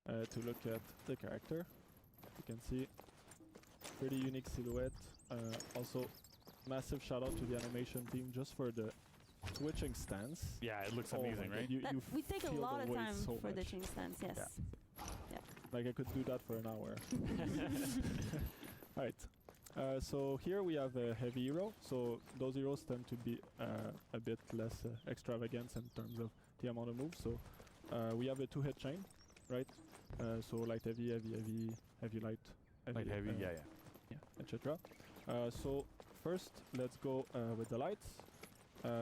to look at the character. You can see pretty unique silhouette. Also, massive shout out to the animation team just for the twitching stance. Yeah, it looks amazing, right? We take a lot of time for the twitching stance, yes. Yeah. Like I could do that for an hour. Alright. So here we have a heavy hero. So those heroes tend to be a bit less extravagant in terms of the amount of moves. So we have a 2-hit chain, right? So light, heavy, heavy, heavy, heavy, light, heavy, yeah, etc. So first, let's go with the lights.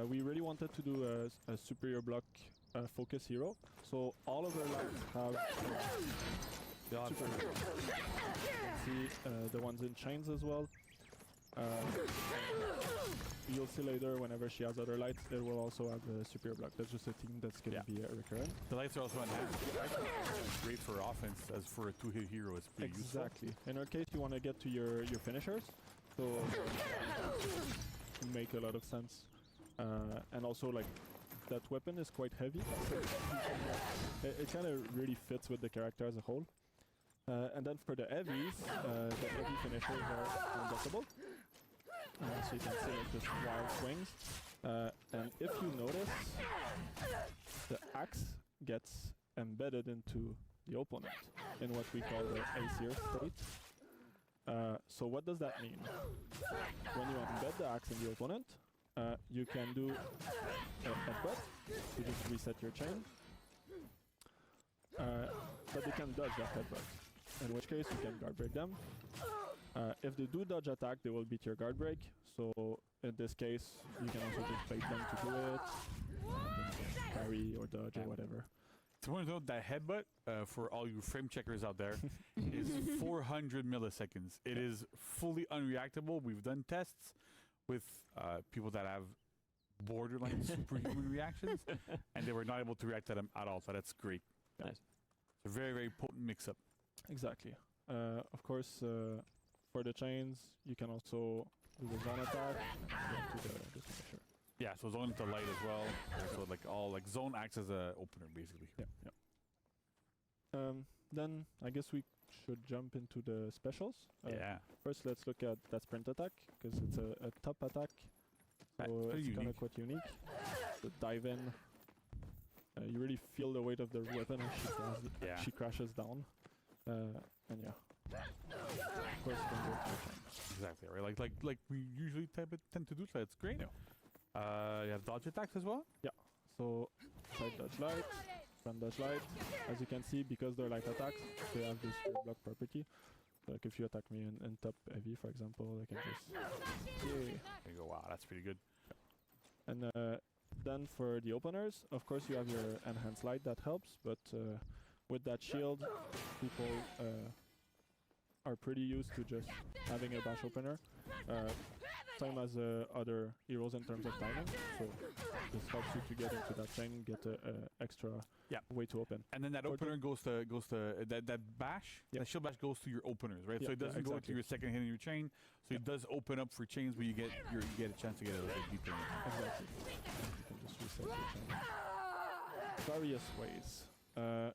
We really wanted to do a superior block focus hero. So all of our lights have see the ones in chains as well. You'll see later whenever she has other lights, they will also have a superior block. That's just a theme that's going to be recurrent. The lights are also enhanced. Great for offense as for a 2-hit hero. It's pretty exactly. useful. In our case, you want to get to your finishers. So make a lot of sense. And also like that weapon is quite heavy. It kind of really fits with the character as a whole. And then for the heavies, the heavy finishers are unblockable. So you can see like this wild swings. And if you notice, the axe gets embedded into the opponent in what we call the Aesir state. So what does that mean? When you embed the axe in the opponent, you can do a headbutt to just reset your chain. But they can dodge that headbutt. In which case you can guard break them. If they do dodge attack, they will beat your guard break. So in this case, you can also just bait them to do it, parry or dodge or whatever. So I want to note that headbutt, for all you frame checkers out there, is 400 milliseconds. It is fully unreactable. We've done tests with people that have borderline superhuman reactions, and they were not able to react to them at all. So that's great. Nice. It's a very, very potent mix-up. Exactly. Of course, for the chains, you can also do the zone attack and to the finisher. Yeah, so zone into light as well. So like all like zone acts as a opener basically. Yeah. Then I guess we should jump into the specials. First, let's look at that sprint attack because it's a top attack. So it's kind of quite unique. So dive in. You really feel the weight of the weapon as she crashes down. And yeah, of course you can go to the chain. Exactly, right? Like we usually tend to do, so it's great. You have dodge attacks as well? Yeah, so side dodge light, front dodge light. As you can see, because they're light attacks, they have this block property. So like if you attack me in top heavy, for example, I can just... There you go, wow, that's pretty good. And then for the openers, of course you have your enhanced light that helps, but with that shield, people are pretty used to just having a bash opener. Same as other heroes in terms of timing, so this helps you to get into that chain, get an extra way to open. And then that opener goes to that bash. That shield bash goes to your openers, right? So it doesn't go to your second hit in your chain. So it does open up for chains where you get a chance to get a little bit deeper. Exactly. You can just reset your chain. Various ways.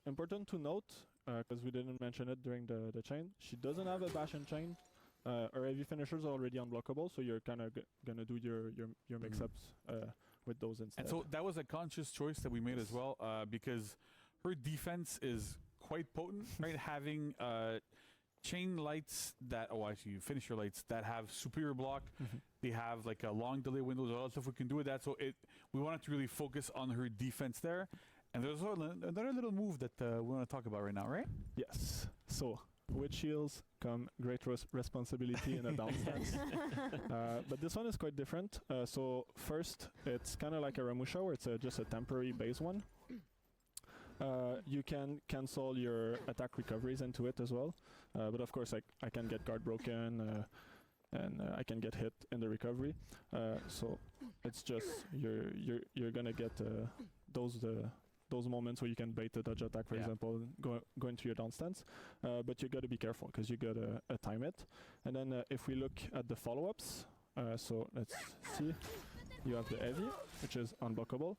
Important to note, because we didn't mention it during the chain, she doesn't have a bash and chain. Her heavy finishers are already unblockable, so you're kind of gonna do your mix-ups with those instead. And so that was a conscious choice that we made as well, because her defense is quite potent, right? Having chain lights that, actually finisher lights that have superior block. They have like a long delay windows, all that stuff we can do with that. So we wanted to really focus on her defense there. And there's another little move that we want to talk about right now, right? Yes. So with shields come great responsibility in a down stance. But this one is quite different. So first, it's kind of like a Ramusha, where it's just a temporary base one. You can cancel your attack recoveries into it as well. But of course, I can get guard broken, and I can get hit in the recovery. So it's just you're gonna get those moments where you can bait the dodge attack, for example, go into your down stance. But you got to be careful because you got to time it. And then if we look at the follow-ups, so let's see. You have the heavy, which is unblockable.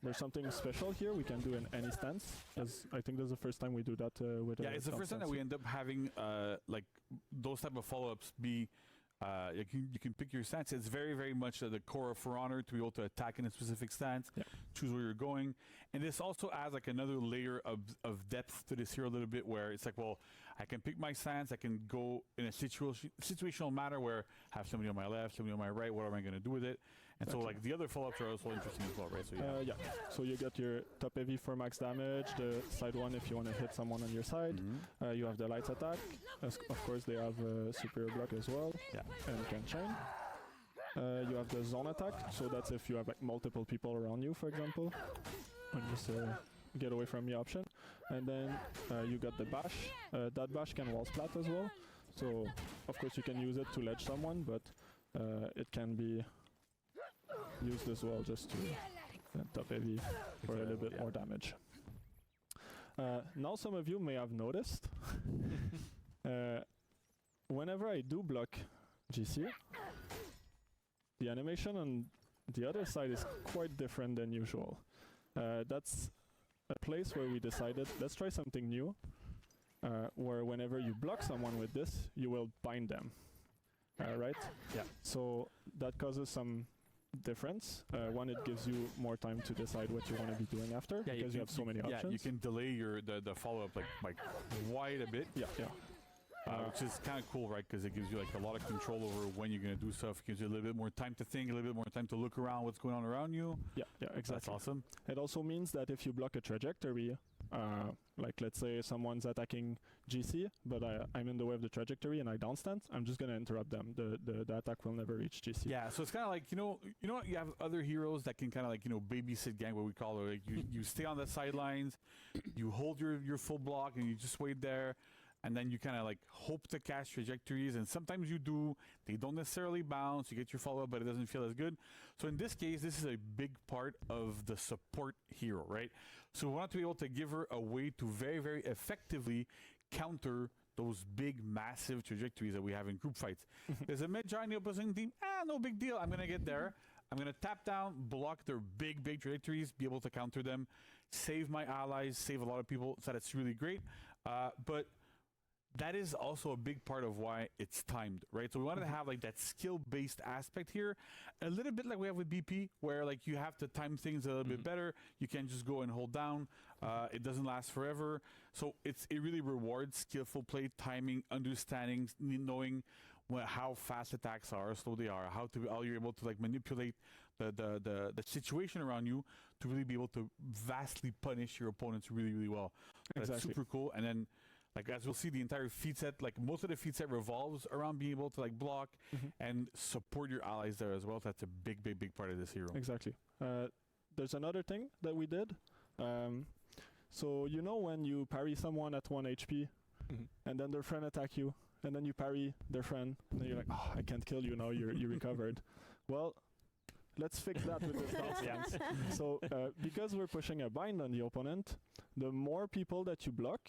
there's something special here we can do in any stance. As I think this is the first time we do that with. Yeah, it's the first time that we end up having like those type of follow-ups be. You can pick your stance. It's very, very much the core of For Honor to be able to attack in a specific stance, choose where you're going. And this also adds like another layer of depth to this hero a little bit where it's like, well, I can pick my stance. I can go in a situational manner where I have somebody on my left, somebody on my right. What am I going to do with it? And so like the other follow-ups are also interesting as well, right? So so you got your top heavy for max damage, the side one if you want to hit someone on your side. You have the light attack. Of course, they have superior block as well, and can chain. You have the zone attack, so that's if you have like multiple people around you, for example. And just get away from the option. And then you got the bash. That bash can wall splat as well. So of course you can use it to ledge someone, but it can be used as well just to top heavy for a little bit more damage. Now some of you may have noticed whenever I do block GC, the animation on the other side is quite different than usual. That's a place where we decided, let's try something new, where whenever you block someone with this, you will bind them, right? Yeah. So that causes some difference. One, it gives you more time to decide what you want to be doing after, because you have so many options. Yeah, you can delay the follow-up like quite a bit. Yeah. Which is kind of cool, right? Because it gives you like a lot of control over when you're going to do stuff. It gives you a little bit more time to think, a little bit more time to look around what's going on around you. Yeah, exactly. That's awesome. It also means that if you block a trajectory, like let's say someone's attacking GC, but I'm in the way of the trajectory and I downstand, I'm just going to interrupt them. The attack will never reach GC. Yeah, so it's kind of like, you have other heroes that can kind of like, babysit gang, what we call it. Like you stay on the sidelines, you hold your full block and you just wait there. And then you kind of like hope to catch trajectories, and sometimes you do. They don't necessarily bounce. You get your follow-up, but it doesn't feel as good. So in this case, this is a big part of the support hero, right? So we want to be able to give her a way to very, very effectively counter those big, massive trajectories that we have in group fights. There's a mid on the opposing team. No big deal. I'm going to get there. I'm going to tap down, block their big, big trajectories, be able to counter them, save my allies, save a lot of people. So that's really great. But that is also a big part of why it's timed, right? So we wanted to have like that skill-based aspect here, a little bit like we have with BP, where like you have to time things a little bit better. You can't just go and hold down. It doesn't last forever. So it really rewards skillful play, timing, understanding, knowing how fast attacks are, slow they are, how you're able to like manipulate the situation around you to really be able to vastly punish your opponents really, really well. Exactly. That's super cool. And then, like as we'll see, the entire feat set, like most of the feat set revolves around being able to like block and support your allies there as well. So that's a big, big, big part of this hero. Exactly. There's another thing that we did. So when you parry someone at 1 HP and then their friend attack you, and then you parry their friend, and then you're like, I can't kill you now, you recovered. Well, let's fix that with this stance. So because we're pushing a bind on the opponent, the more people that you block,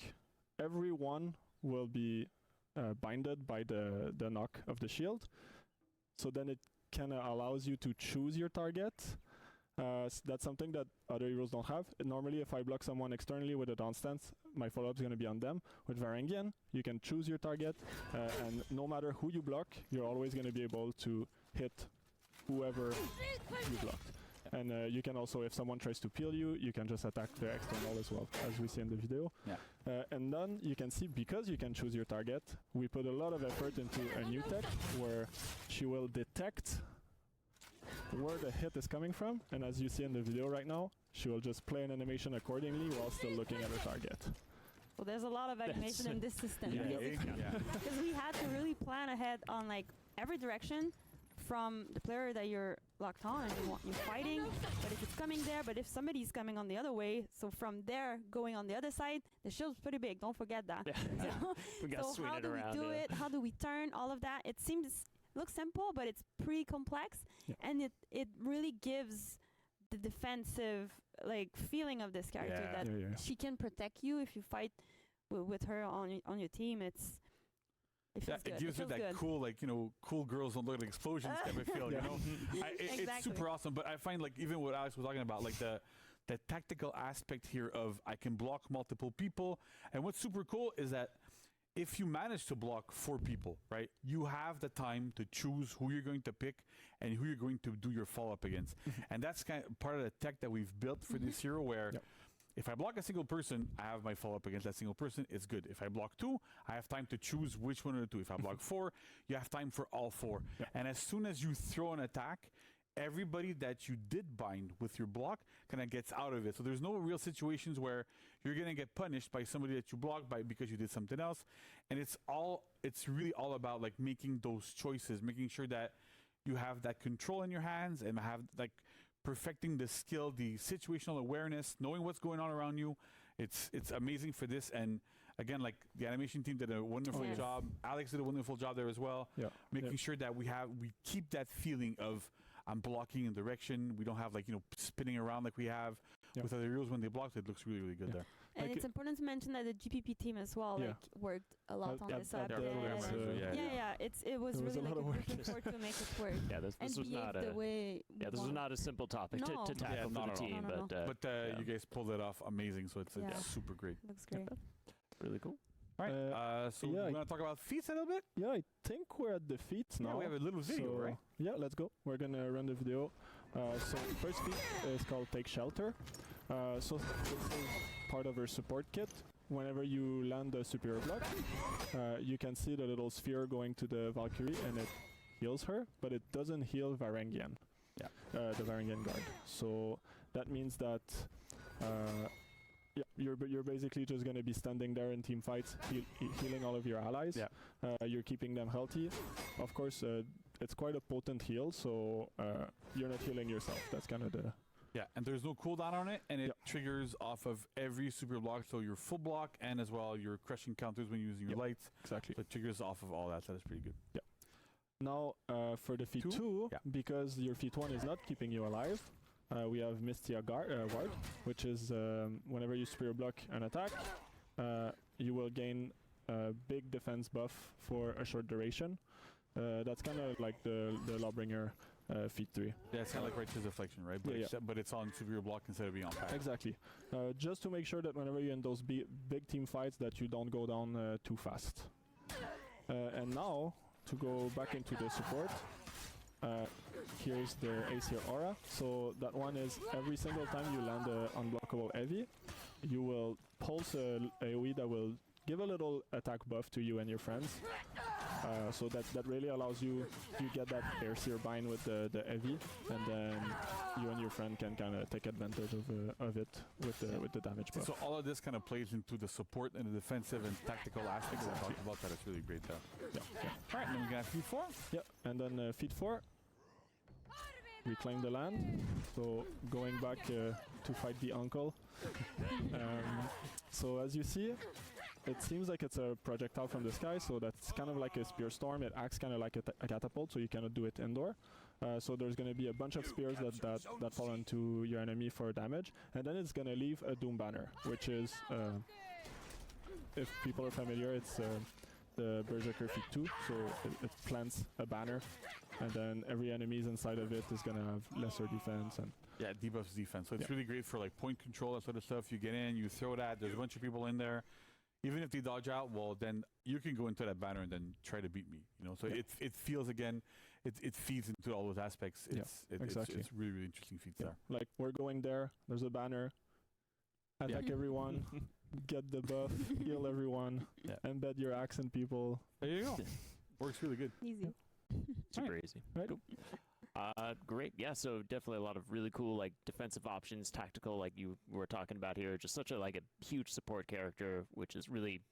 everyone will be binded by the knock of the shield. So then it kind of allows you to choose your target. That's something that other heroes don't have. Normally, if I block someone externally with a down stance, my follow-up is going to be on them. With Varangian, you can choose your target, and no matter who you block, you're always going to be able to hit whoever you blocked. And you can also, if someone tries to peel you, you can just attack the external as well, as we see in the video. And then you can see, because you can choose your target, we put a lot of effort into a new tech where she will detect where the hit is coming from, and as you see in the video right now, she will just play an animation accordingly while still looking at her target. Well, there's a lot of animation in this system, because we had to really plan ahead on like every direction from the player that you're locked on and you're fighting, but if it's coming there, but if somebody's coming on the other way, so from there going on the other side, the shield's pretty big, don't forget that. We got to swing it around. How do we do it? How do we turn all of that? It looks simple, but it's pretty complex, and it really gives the defensive like feeling of this character that she can protect you if you fight with her on your team. It feels good. It gives you feels that good. cool, like, cool girls don't look like explosions type of feel, you know? It's Exactly. super awesome, but I find, like, even what Alex was talking about, like, the tactical aspect here of I can block multiple people. And what's super cool is that if you manage to block 4 people, right, you have the time to choose who you're going to pick and who you're going to do your follow-up against. And that's kind of part of the tech that we've built for this hero, where if I block a single person, I have my follow-up against that single person. It's good. If I block 2, I have time to choose which one of the 2. If I block 4, you have time for all 4. And as soon as you throw an attack, everybody that you did bind with your block kind of gets out of it. So there's no real situations where you're going to get punished by somebody that you blocked by because you did something else. And it's really all about, like, making those choices, making sure that you have that control in your hands and have, like, perfecting the skill, the situational awareness, knowing what's going on around you. It's amazing for this. And again, like, the animation team did a wonderful job. Alex did a wonderful job there as well. Making sure that we keep that feeling of I'm blocking in direction. We don't have, like, spinning around like we have with other heroes when they blocked. It looks really, really good there. And Like it's important to mention that the GPP team as well worked a lot on this update. It was really, a lot like, of work. looking forward to make it work. Yeah, this And was not the a way this was not a simple topic No. to tackle not for the at all. team, No. but You guys pulled it off amazing, so it's Yeah. super great. looks great. really cool. All right, so we're going to talk about feats a little bit? Yeah, I think we're at the feats now. Yeah, we have a little video, So, right? Yeah, let's go. We're gonna run the video. So first feat is called Take Shelter. So this is part of her support kit. Whenever you land a superior block, you can see the little sphere going to the Valkyrie, and it heals her, but it doesn't heal Varangian, the Varangian guard. So that means that you're basically just going to be standing there in team fights, healing all of your allies. You're keeping them healthy. Of course, it's quite a potent heal, so you're not healing yourself. That's kind of the... Yeah, and there's no cooldown on it, and it triggers off of every super block, so your full block and as well your crushing counters when you're using your lights. Exactly. So it triggers off of all that, so that's pretty good. Yeah. Now, for the feat 2, because your feat 1 is not keeping you alive, we have Mystia Ward, which is whenever you superior block an attack, you will gain a big defense buff for a short duration. That's kind of like the Lawbringer feat 3. Yeah, it's kind of like Righteous Deflection, right? But, but it's on superior block instead of being on pack. Exactly. Just to make sure that whenever you're in those big team fights that you don't go down too fast. And now, to go back into the support, here's the Aesir Aura. So that one is every single time you land an unblockable heavy, you will pulse a AoE that will give a little attack buff to you and your friends. So that really allows you get that Aesir bind with the heavy, and then you and your friend can kind of take advantage of it with the damage buff. So all of this kind of plays into the support and the defensive and tactical aspects we talked about. That it's really great there. All right, and then we got feat 4. Yeah, and then feat 4, reclaim the land. So going back to fight the uncle. So as you see, it seems like it's a projectile from the sky, so that's kind of like a spear storm. It acts kind of like a catapult, so you cannot do it indoor. So there's going to be a bunch of spears that fall into your enemy for damage, and then it's going to leave a Doom Banner, which is, if people are familiar, it's the Berserker feat 2, so it plants a banner, and then every enemy's inside of it is going to have lesser defense. And yeah, it debuffs defense, so it's really great for, like, point control, that sort of stuff. You get in, you throw that, there's a bunch of people in there. Even if they dodge out, well, then you can go into that banner and then try to beat me. So it feels, again, it feeds into all those aspects. Exactly. It's really, really interesting feats there. Like, we're going there, there's a banner, attack everyone, get the buff, heal everyone, embed your axe in people. There you go. Works really good. Easy. Super easy. Right. Cool. Great. Yeah, so definitely a lot of really cool, like, defensive options, tactical, like you were talking about here. Just such a huge support character, which is really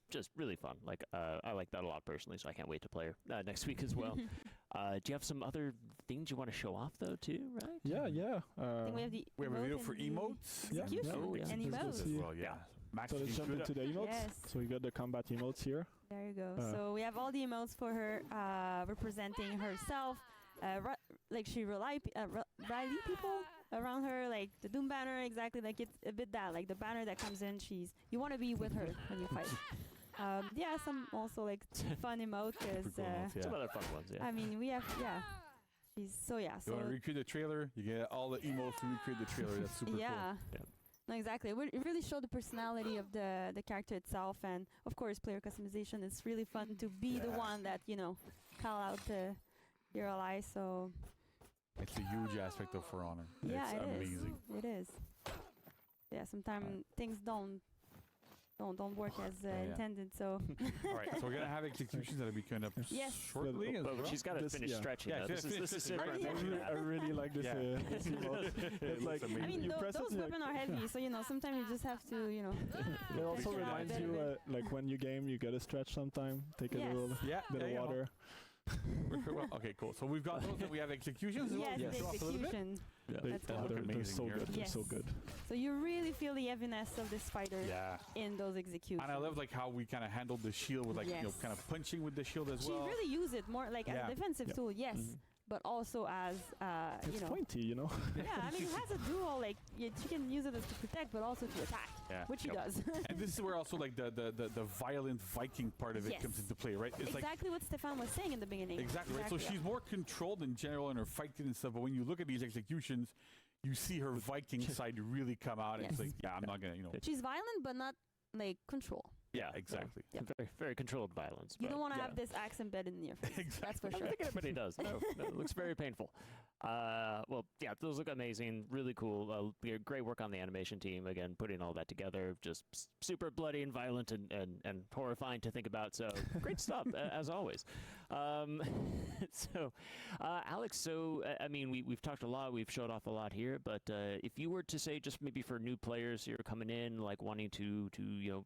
fun. Like, I like that a lot personally, so I can't wait to play her next week as well. Do you have some other things you want to show off though, too? Right? Yeah. I think we have We have a video emote for and the emotes. execution Let's and go emotes. see. Well, yeah. Max, So let's you jump shoot into the emotes. Yes. So we got the combat emotes here. There you go. So we have all the emotes for her representing herself. Like she rally people around her, like the Doom Banner, exactly. Like it's a bit that, like the banner that comes in. You want to be with her when you fight. Yeah, some also like fun emote Super is. cool ones, yeah. Some other fun ones, yeah. I mean, we have She's so You want to recreate the trailer, you get all the emotes to recreate the trailer. That's super yeah. Yeah. No, exactly. It really showed the personality of the character itself, and of course, player customization. It's really fun to be the one that call out your ally. So cool. It's a huge aspect of For Honor. yeah, it's it amazing. is. It is. Yeah, sometimes things don't work as intended. So All right, so we're gonna have executions that'll be coming up Yes. shortly. as But well. she's got to This- finish yeah. stretching. Yeah, though. she's This is finishing, super right? important. I really like this. Yeah. This emote. It's like amazing. I mean, you press those it, weapons are heavy, so sometimes you just have to It also Push it out a reminds bit. you, like when you game, you gotta stretch sometime, take a Yes. little Yeah, bit of water. Okay, cool. So we've got those, and we have executions as well. yes, You the show off a little bit? execution. Yeah. They, That's They cool. look they're amazing so here. good. They're so Yes. good. So you really feel the heaviness of this fighter Yeah. in those executions. And I love like how we kind of handled the shield with like Yes. kind of punching with the shield as She well. really used it more like as Yeah. a defensive Yeah. tool, yes, Mhm. but also as It's pointy, you know. yeah. I mean, it has a dual like she can use it as to protect, but also to attack, Yeah. which she does. And this is where also like the violent Viking part of it Yes. comes into play, right? It's exactly what Stefan was saying in the beginning. Exactly, right. So she's more controlled in general in her fighting and stuff, but when you look at these executions, you see her Viking side really come out. And it's Yes. like, yeah, I'm not gonna, She's violent, but not like control. Yeah, exactly. Yeah. Very, very controlled violence. You but don't want to yeah. have this axe embedded in your face. That's for Exactly. I sure. think everybody does. No, it looks very painful. Well, yeah, those look amazing. Really cool. Great work on the animation team. Again, putting all that together. Just super bloody and violent and horrifying to think about. So great stuff, as always. So, Alex, I mean, we've talked a lot. We've showed off a lot here. But if you were to say, just maybe for new players who are coming in, like wanting to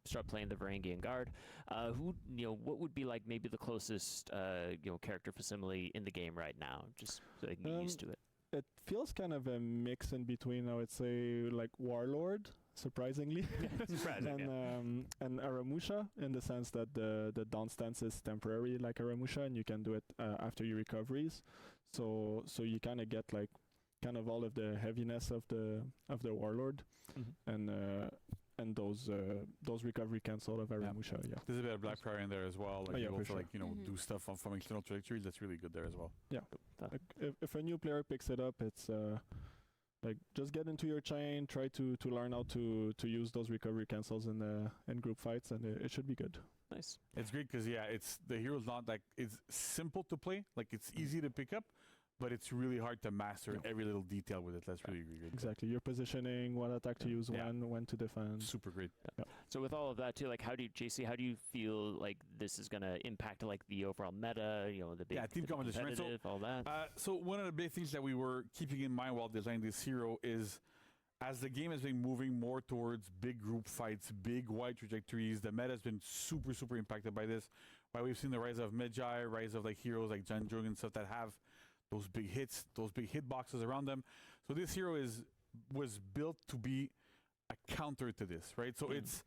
start playing the Varangian Guard, what would be like maybe the closest character facsimile in the game right now, just so they can get used to it. It feels kind of a mix in between, I would say, like Warlord, surprisingly, Surprising, and Aramusha, in the sense that the down stance is temporary, like Aramusha, and you can do it after your recoveries. So you kind of get like kind of all of the heaviness of the Warlord, and those recovery cancel of Aramusha. Yeah. There's a bit of Black Prayer in there as well. Like Oh, yeah, you for also sure. like do stuff from external trajectories. That's really good there as well. Like if a new player picks it up, it's like just get into your chain, try to learn how to use those recovery cancels in group fights, and it should be good. Nice. It's great because it's the hero's not like it's simple to play. Like it's easy to pick up, but it's really hard to master every little detail with it. That's really, really good. Exactly, your positioning, what attack to use, Yeah. when to defend. Super great. So with all of that too, like how do you feel like this is gonna impact like the overall meta? The big Team the competition, right? So, competitive, all that. So one of the big things that we were keeping in mind while designing this hero is, as the game has been moving more towards big group fights, big wide trajectories, the meta has been super, super impacted by this. Why we've seen the rise of Magi, rise of like heroes like Janjung and stuff that have those big hits, those big hit boxes around them. So this hero was built to be a counter to this, right? So it's,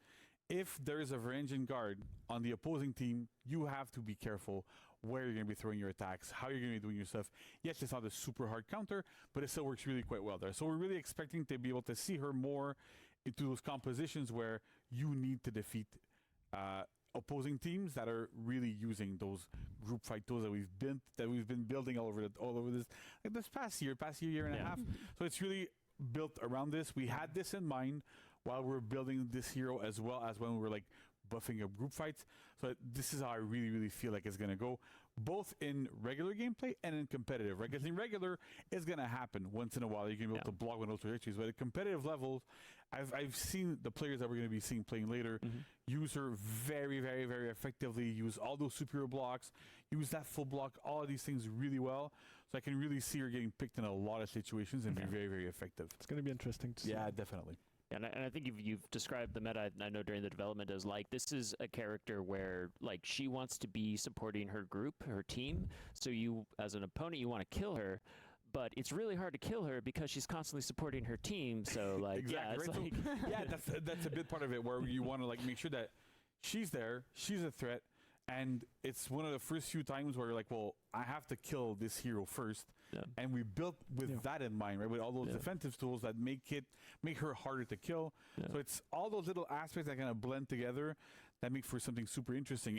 if there is a Varangian Guard on the opposing team, you have to be careful where you're going to be throwing your attacks, how you're going to be doing your stuff. Yes, it's not a super hard counter, but it still works really quite well there. So we're really expecting to be able to see her more into those compositions where you need to defeat opposing teams that are really using those group fight tools that we've been building all over this like this past year and a half. So it's really built around this. We had this in mind while we were building this hero, as well as when we were like buffing up group fights. So this is how I really, really feel like it's gonna go, both in regular gameplay and in competitive. Right? Because in regular, it's gonna happen once in a while. You can be able to block one of those trajectories, but at competitive levels, I've seen the players that we're going to be seeing playing later use her very, very, very effectively, use all those superior blocks, use that full block, all of these things really well. So I can really see her getting picked in a lot of situations and be very, very effective. It's going to be interesting to see. Yeah, definitely. And I think you've described the meta, I know during the development, as like this is a character where like she wants to be supporting her group, her team. So you, as an opponent, you want to kill her. But it's really hard to kill her because she's constantly supporting her team. So like, Exactly, yeah, it's right? like So, that's a big part of it, where you want to like make sure that she's there, she's a threat, and it's one of the first few times where you're like, well, I have to kill this hero first. And we built with that in mind, right? With all those defensive tools that make her harder to kill. So it's all those little aspects that kind of blend together that make for something super interesting.